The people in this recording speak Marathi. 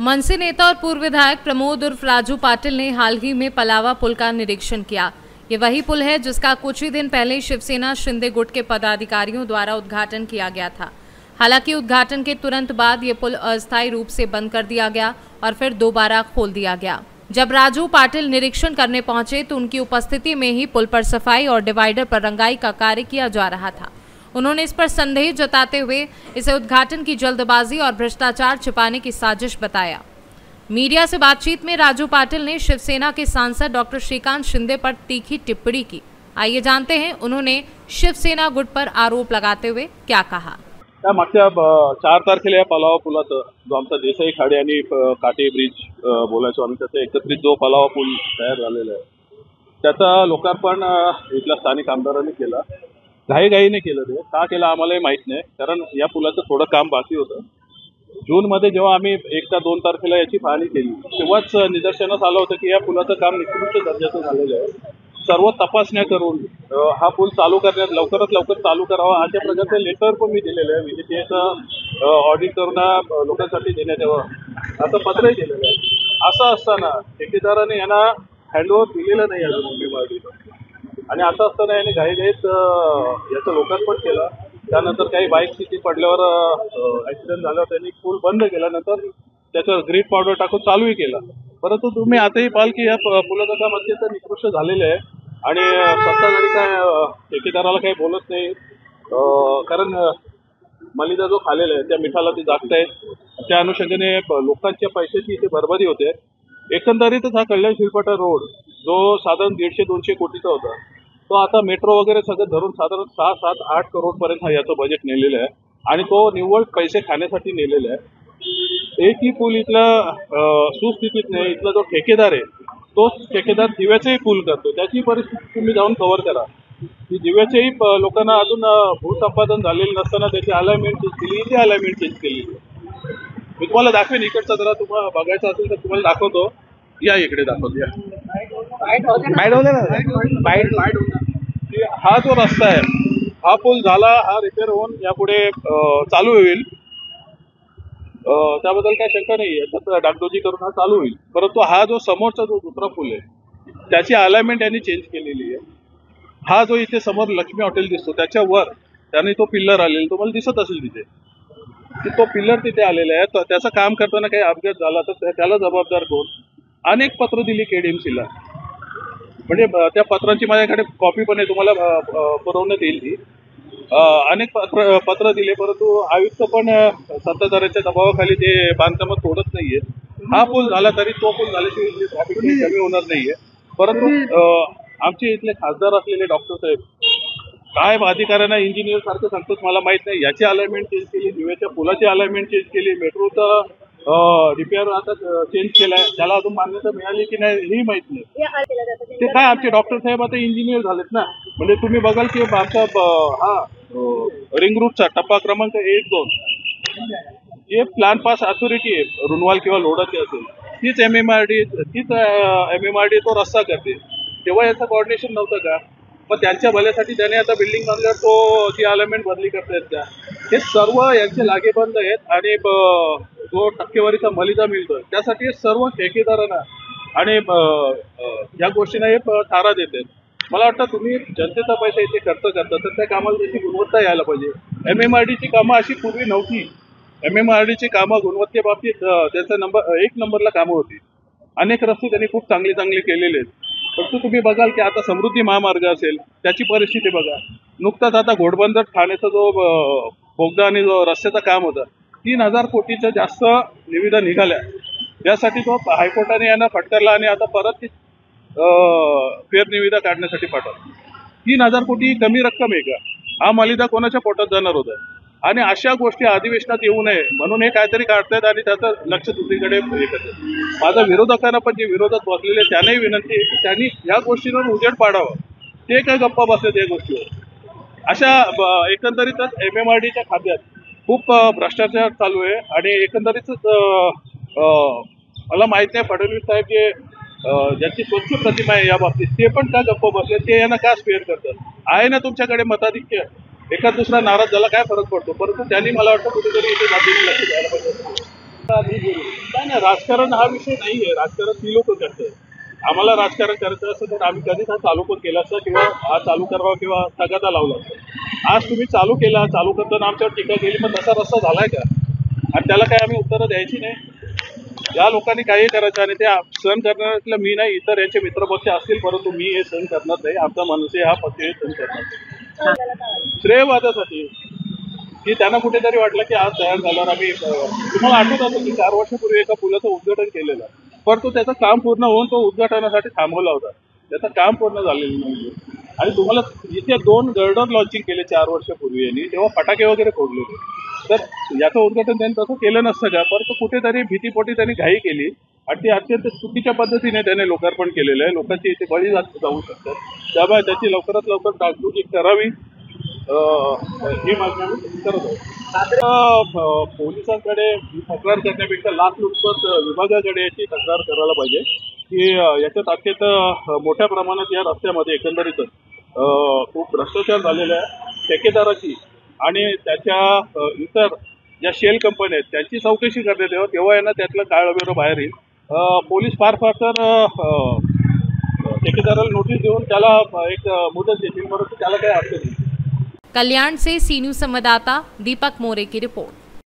मनसे नेता और पूर्व विधायक प्रमोद उर्फ राजू पाटिल ने हाल ही में पलावा पुल का निरीक्षण किया। ये वही पुल है जिसका कुछ ही दिन पहले शिवसेना शिंदे गुट के पदाधिकारियों द्वारा उद्घाटन किया गया था। हालांकि उद्घाटन के तुरंत बाद ये पुल अस्थायी रूप से बंद कर दिया गया और फिर दोबारा खोल दिया गया। जब राजू पाटिल निरीक्षण करने पहुंचे तो उनकी उपस्थिति में ही पुल पर सफाई और डिवाइडर पर रंगाई का कार्य किया जा रहा था। उन्होंने इस पर संदेह जताते हुए इसे उद्घाटन की जल्दबाजी और भ्रष्टाचार छिपाने की साजिश बताया। मीडिया से बातचीत में राजू पाटिल ने शिवसेना के सांसद डॉक्टर श्रीकांत शिंदे पर तीखी टिप्पणी की। आइए जानते हैं उन्होंने शिवसेना गुट पर आरोप लगाते हुए क्या कहा। मागच्या 4 तारखेला या पलावा पुलाचं जो आमचा देसाई खाडी आणि काटे ब्रिज बोलायचो आम्ही, त्याचा एकत्रित जो पलावा पूल तयार झालेला आहे त्याचा लोकार्पण इथल्या स्थानिक आमदारांनी केला। घाईघाईने केलं, ते का केलं आम्हालाही माहित नाही, कारण या पुलाचं थोडं काम बाकी होतं। जूनमध्ये जेव्हा आम्ही 1 का 2 तारखेला याची पाहणी केली तेव्हाच निदर्शनास आलं होतं की या पुलाचं काम निकृष्ट दर्जाचं झालेलं आहे। सर्व तपासण्या करून हा पूल चालू करण्यात लवकरात लवकर चालू करावा अशा प्रकारचे लेटर पण मी दिलेलं आहे। विजेतेचं ऑडिट करून लोकांसाठी देण्यात यावं असं पत्रही दिलेलं आहे। असं असताना ठेकेदाराने यांना हँडओव्हर दिलेलं नाही अजून उमेदवारीचं, आणि असं असताना यांनी घाईघाईत याचं लोकार्पण केलं। त्यानंतर काही बाईक तिथे पडल्यावर ॲक्सिडेंट झाल्यावर त्यांनी पूल बंद केल्यानंतर त्याच्यावर ग्रीट पावडर टाकून चालूही केला। परंतु तुम्ही आताही पाहाल की या पुलाचं काम अत्यंत निकृष्ट झालेलं आहे आणि सत्ताधारी काय ठेकेदाराला काही बोलत नाही, कारण मलिदा जो खालेला आहे त्या मिठाला ते जागतायत। त्या अनुषंगाने लोकांच्या पैशाची इथे बरबादी होते। एकंदरीतच हा कल्याण शिरपटा रोड जो साधारण 150-200 कोटीचा होता तो आता मेट्रो वगैरे सगळं धरून साधारण 6, 7, 8 करोड पर्यंत याचं बजेट नेलेलं आहे आणि तो निव्वळ पैसे खाण्यासाठी नेलेला आहे। एकही पूल इथला सुस्थितीत नाही। इथला जो ठेकेदार आहे तोच ठेकेदार दिव्याचेही पूल करतो। त्याची परिस्थिती तुम्ही जाऊन कव्हर करा की दिव्याचेही लोकांना अजून भूसंपादन झालेलं नसताना त्याची अलाइनमेंट चेंज केली, इथे अलाइनमेंट चेंज केली। मी तुम्हाला दाखवेन, इकडचा जरा तुम्हाला बघायचं असेल तर तुम्हाला दाखवतो। या इकडे दाखवतो, या हा जो रस्ता आहे हा पूल झाला, हा रिपेअर होऊन यापुढे चालू होईल, त्याबद्दल काही शंका नाही। याच्यात डागडोजी करून हा चालू होईल। परंतु हा जो समोरचा जो दुसरा पूल आहे त्याची अलाइनमेंट यांनी चेंज केलेली आहे। हा जो इथे समोर लक्ष्मी हॉटेल दिसतो त्याच्यावर त्याने तो पिल्लर आलेला तुम्हाला दिसत असेल तिथे, की तो पिल्लर तिथे आलेला आहे। तर त्याचं काम करताना काही अपघात झाला तर त्याला जबाबदार कोण? अनेक पत्र दिली KDMCला, म्हणजे त्या पत्रांची माझ्याकडे कॉपी पण आहे, तुम्हाला पुरवण्यात येईल ती। अनेक पत्र दिले, परंतु आयुक्त पण सत्ताधाऱ्यांच्या दबावाखाली ते बांधकामात तोडत नाहीये। हा पूल झाला तरी तो पूल झाल्याशिवाय ट्रॅफिक कमी होणार नाहीये। परंतु आमचे इथले खासदार असलेले डॉक्टर साहेब काय अधिकाऱ्यांना इंजिनियर सारखं सांगतात मला माहित नाही। याची अलाइनमेंट चेंज केली, दिव्याच्या पुलाची अलाइनमेंट चेंज केली, मेट्रोचं रिपेअर आता चेंज केलाय, त्याला अजून मान्यता मिळाली की नाही हेही माहित नाही। ते काय आमचे डॉक्टर साहेब आता इंजिनियर झालेत ना। म्हणजे तुम्ही बघाल की आमचा हा रिंग रूटचा टप्पा क्रमांक 1-2 जे प्लॅन पास अथॉरिटी आहे रुनवाल किंवा लोढाची असेल तीच MMRD तो रस्ता करते। तेव्हा याचं कोऑर्डिनेशन नव्हतं का? मग त्यांच्या भल्यासाठी त्याने आता बिल्डिंग बांधल्यावर तो ती अलाइनमेंट बदली करतायत का? हे सर्व यांचे लागेबंद आहेत आणि जो टक्केवारीचा मलिदा मिळतोय त्यासाठी हे सर्व ठेकेदारांना आणि या गोष्टींना हे थारा देतात। मला वाटतं तुम्ही जनतेचा पैसा इथे खर्च करता तर त्या कामाला त्याची गुणवत्ता यायला पाहिजे। MMRDची कामं अशी पूर्वी नव्हती। MMRDची कामं गुणवत्तेबाबतीत त्याचा 1 नंबरला कामं होती। अनेक रस्ते त्यांनी खूप चांगले केलेले आहेत। परंतु तुम्ही बघाल की आता समृद्धी महामार्ग असेल त्याची परिस्थिती बघा। नुकताच आता घोडबंदर ठाण्याचा जो बोगदा आणि जो रस्त्याचं काम होतं 3000 कोटीच्या जास्त निविदा निघाल्या, यासाठी तो हायकोर्टाने यांना फटकारला आणि आता परत फेरनिविदा काढण्यासाठी पाठवला। 3000 कोटी कमी रक्कम आहे का? हा मलिदा कोणाच्या पोटात जाणार होता? आणि अशा गोष्टी अधिवेशनात येऊ नये म्हणून हे काहीतरी काढतायत आणि त्याचं लक्ष दुसरीकडे हे करतात। माझा विरोधकांना पण जे विरोधात बसलेले त्यांनाही विनंती आहे की त्यांनी या गोष्टींवर उजेड पाडावा। ते काय गप्पा बसलेत या गोष्टीवर? अशा एकंदरीतच MMRDच्या खात्यात खूप भ्रष्टाचार चालू आहे आणि एकंदरीतच मला माहित नाही फडणवीस साहेब जे ज्यांची स्वच्छ प्रतिमा आहे या बाबतीत ते पण का गप्प बसले, ते यांना का स्पेअर करतात? आहे ना तुमच्याकडे मताधिक्य, एखाद दुसरा नाराज झाला काय फरक पडतो? परंतु त्यांनी मला वाटतं कुठेतरी इथे जातीने लक्ष द्यायला पाहिजे। नाही, राजकारण हा विषय नाही आहे. राजकारण ती लोक करतात. आम्हाला राजकारण करायचं असं तर आम्ही कधीच हा चालू पण केला असतं किंवा हा चालू करावा किंवा तगादा लावला असता. आज तुम्ही चालू केला, चालू करताना आमच्यावर टीका केली, पण तसा रस्ता झालाय का? आणि त्याला काय आम्ही उत्तरं द्यायची नाही. या लोकांनी काही करायचं आणि ते सहन करण्यातलं मी नाही, इतर यांचे मित्रपक्ष असतील, परंतु मी हे सहन करणार नाही. आमचा मनसे हा पक्ष हे सहन करणार नाही. श्रेयवादासाठी की त्यांना कुठेतरी वाटलं की आज तयार झाल्यावर आम्ही तुम्हाला आठवत असेल की 4 वर्षापूर्वी एका पुलाचं उद्घाटन केलेलं, परंतु त्याचं काम पूर्ण होऊन तो उद्घाटनासाठी थांबवला होता. त्याचं काम पूर्ण झालेलं नाही. आणि तुम्हाला इथे 2 गर्डर लॉन्चिंग केले 4 वर्षापूर्वी यांनी, तेव्हा फटाके वगैरे फोडले होते. तर याचं उद्घाटन त्यांनी तसं केलं नसतं का? परंतु कुठेतरी भीतीपोटी त्यांनी घाई केली आणि ती अत्यंत चुकीच्या पद्धतीने त्याने लोकार्पण केलेलं आहे. लोकांची इथे बळी जाऊ शकतात. त्यामुळे त्याची लवकरात लवकर डागडुजी करावी ही मागणी आम्ही करत आहोत. पोलिसांकडे तक्रार करण्यापेक्षा लाचलुचपत विभागाकडे याची तक्रार करायला पाहिजे की याच्यात अत्यंत मोठ्या प्रमाणात या रस्त्यामध्ये एकंदरीतच खूप भ्रष्टाचार झालेला आहे. ठेकेदाराची आणि त्याच्या इतर ज्या शेल कंपन्या आहेत त्यांची चौकशी करण्यात यावं, तेव्हा यांना त्यातलं काळं बाहेर येईल. पोलीस फार तर ठेकेदाराला नोटीस देऊन त्याला एक मुदत देतील, परंतु त्याला काही अर्थ नाही. कल्याण से सी न्यूज़ संवाददाता दीपक मोरे की रिपोर्ट।